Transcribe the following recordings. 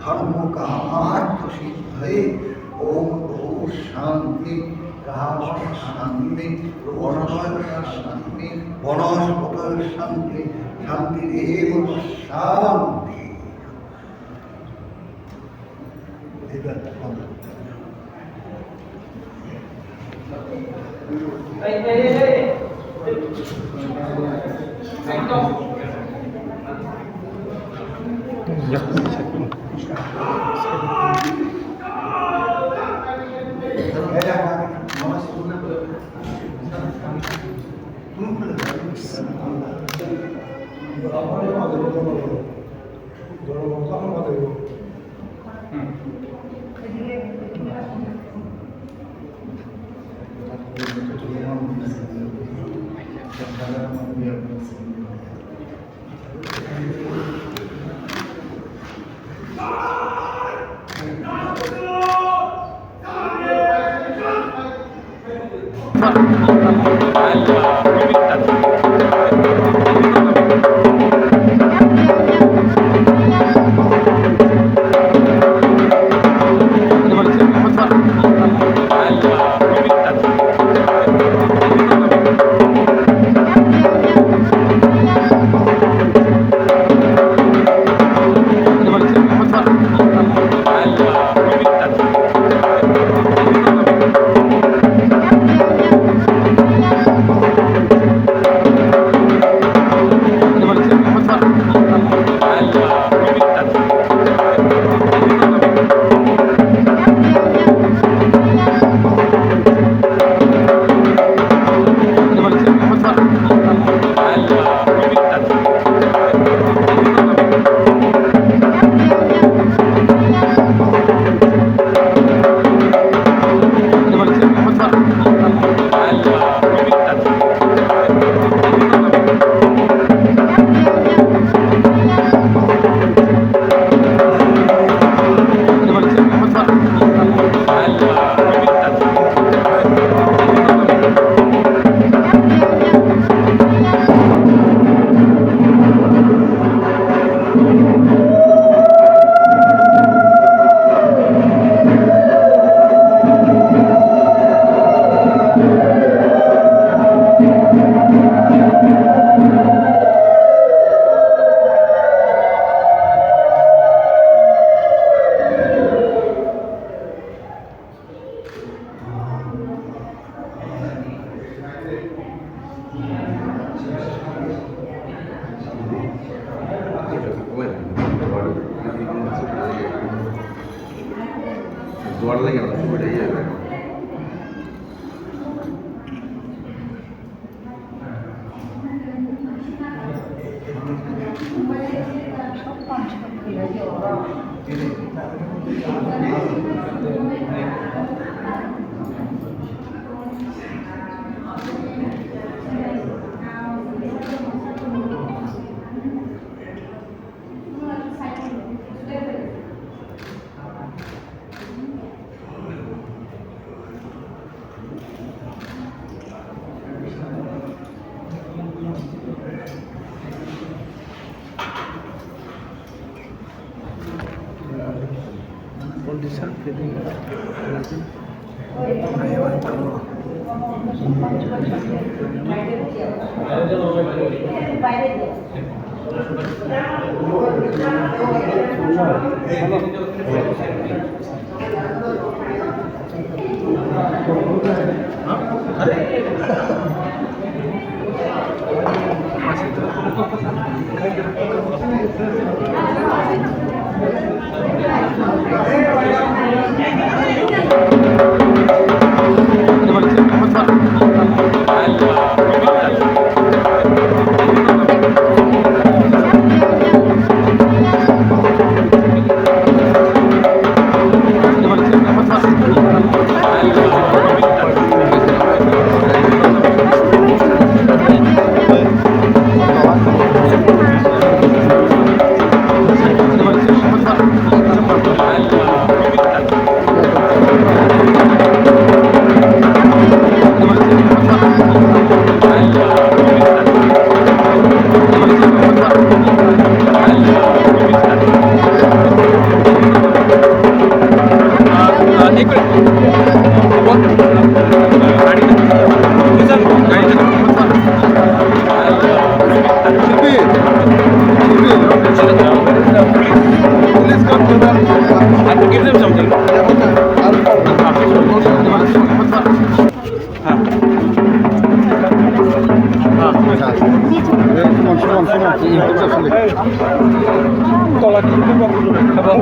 धर्म कामार्थ सिद्धये ओम शांति शांति शांति वनस्पत शांति शांतिरेव शांति।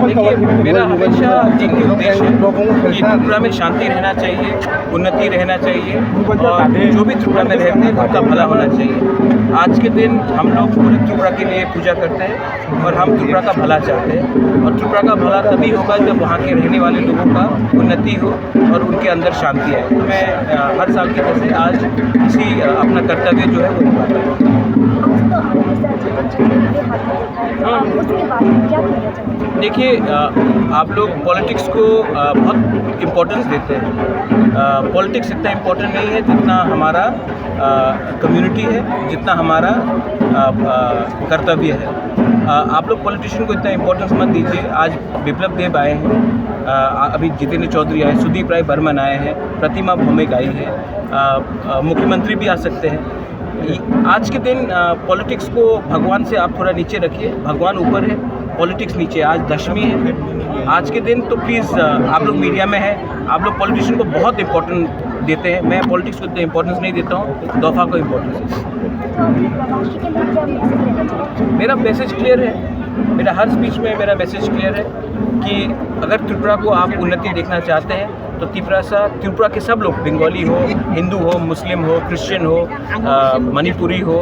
देखिए, मेरा हमेशा एक ही उद्देश्य है कि त्रिपुरा में शांति रहना चाहिए, उन्नति रहना चाहिए और जो भी त्रिपुरा में रहते हैं उनका भला होना चाहिए। आज के दिन हम लोग पूरे त्रिपुरा के लिए पूजा करते हैं और हम त्रिपुरा का भला चाहते हैं और त्रिपुरा का भला तभी होगा जब वहाँ के रहने वाले लोगों का उन्नति हो और उनके अंदर शांति आए। तो मैं हर साल की तरह से आज इसी अपना कर्तव्य जो है वो निभाता हूँ। देखिए, आप लोग पॉलिटिक्स को बहुत इम्पोर्टेंस देते हैं। पॉलिटिक्स इतना इम्पोर्टेंट नहीं है जितना हमारा कम्युनिटी है, जितना हमारा कर्तव्य है। आप लोग पॉलिटिशियन को इतना इम्पोर्टेंस मत दीजिए। आज बिप्लब देव आए हैं, अभी जितेंद्र चौधरी आए, सुदीप राय बर्मन आए हैं, प्रतिमा भौमिक आई है, मुख्यमंत्री भी आ सकते हैं। आज के दिन पॉलिटिक्स को भगवान से आप थोड़ा नीचे रखिए। भगवान ऊपर है, पॉलिटिक्स नीचे। आज दशमी है आज के दिन, तो प्लीज़ आप लोग मीडिया में हैं, आप लोग पॉलिटिशियन को बहुत इम्पोर्टेंट देते हैं। मैं पॉलिटिक्स को इतना इम्पोर्टेंस नहीं देता हूँ, दोफा को इम्पोर्टेंस है। मेरा मैसेज क्लियर है, मेरा हर स्पीच में मेरा मैसेज क्लियर है कि अगर त्रिपुरा को आप उन्नति देखना चाहते हैं तो त्रिपुरा के सब लोग, बंगाली हो, हिंदू हो, मुस्लिम हो, क्रिश्चियन हो, मणिपुरी हो,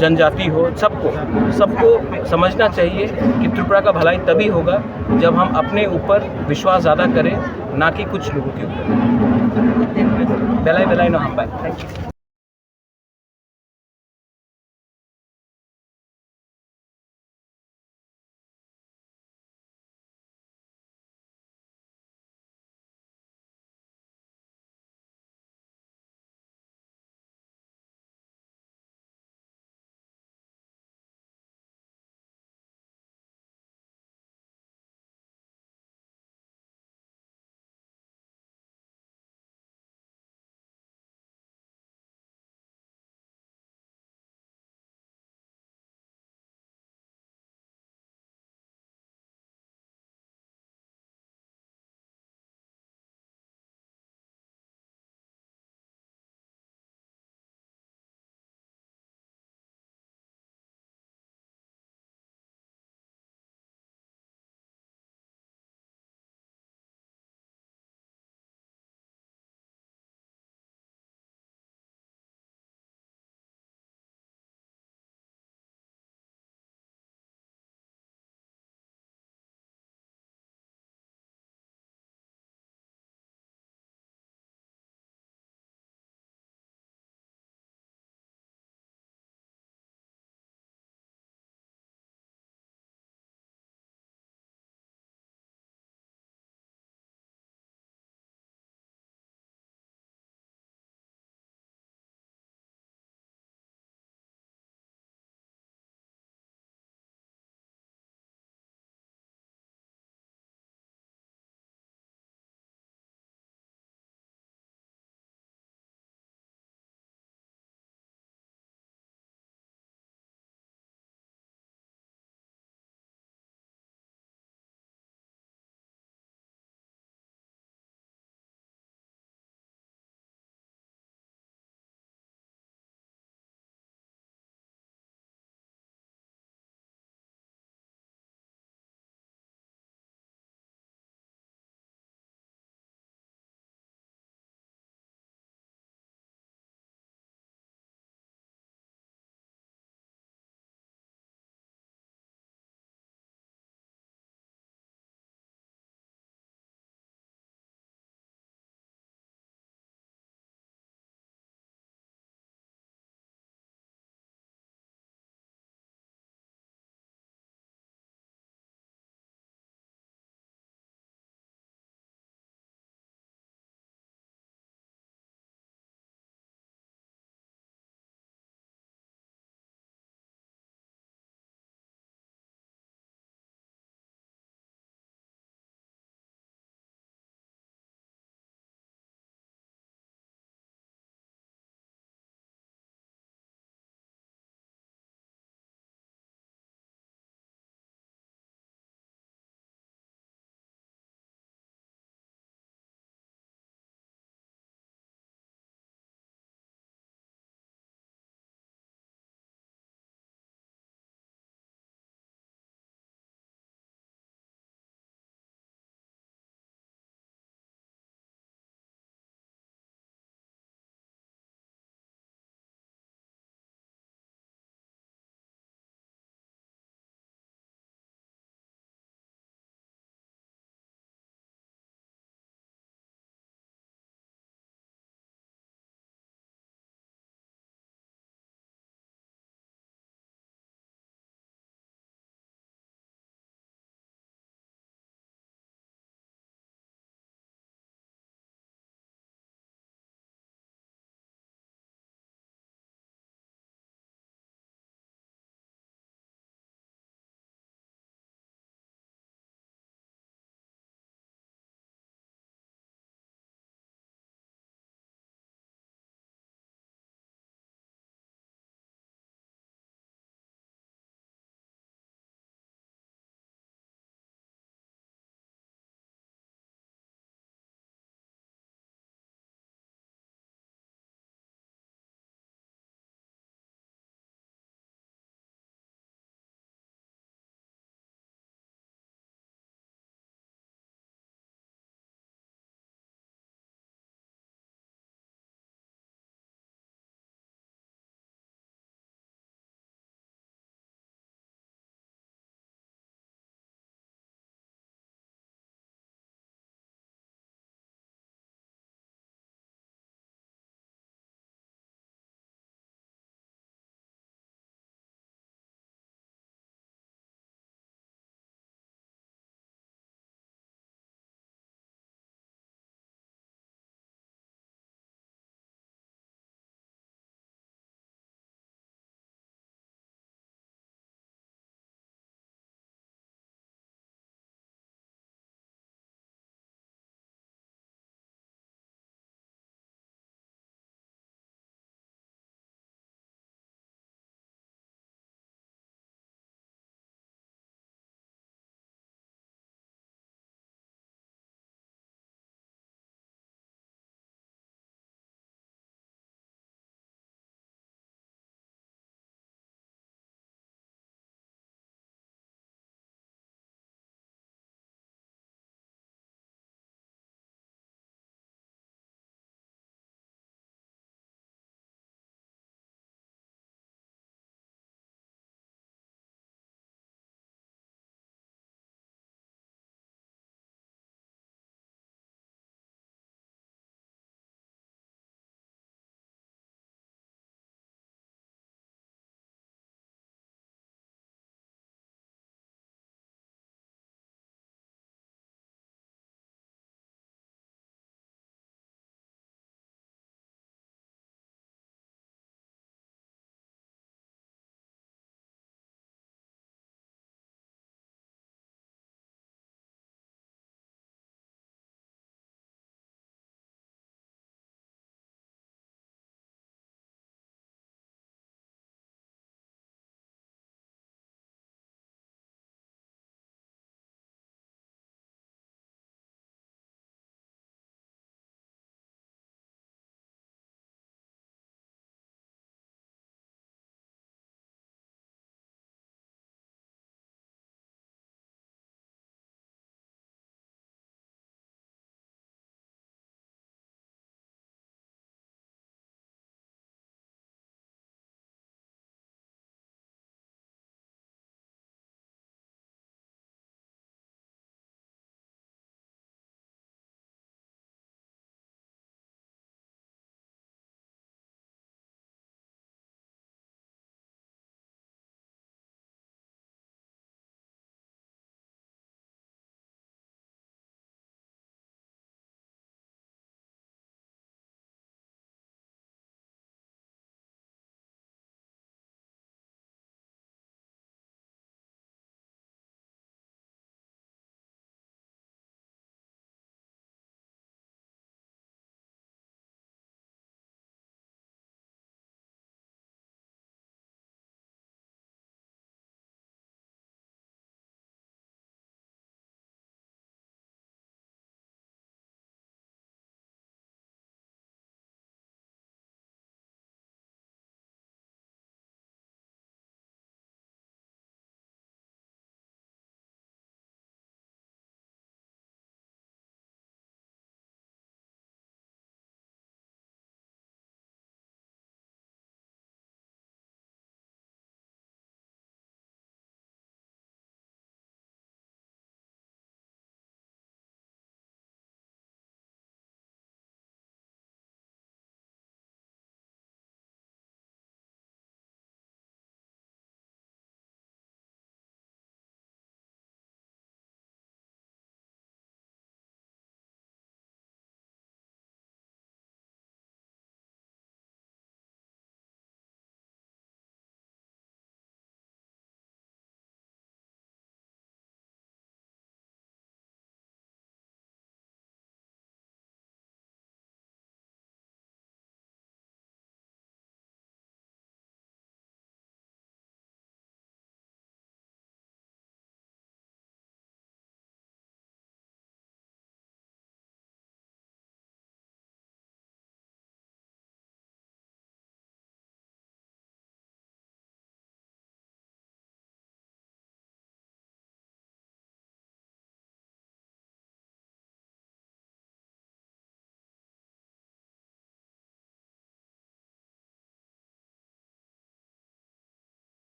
जनजाति हो, सबको समझना चाहिए कि त्रिपुरा का भलाई तभी होगा जब हम अपने ऊपर विश्वास ज़्यादा करें, ना कि कुछ लोगों के ऊपर। बेलाई बेलाई नो हम बाय। Thank you.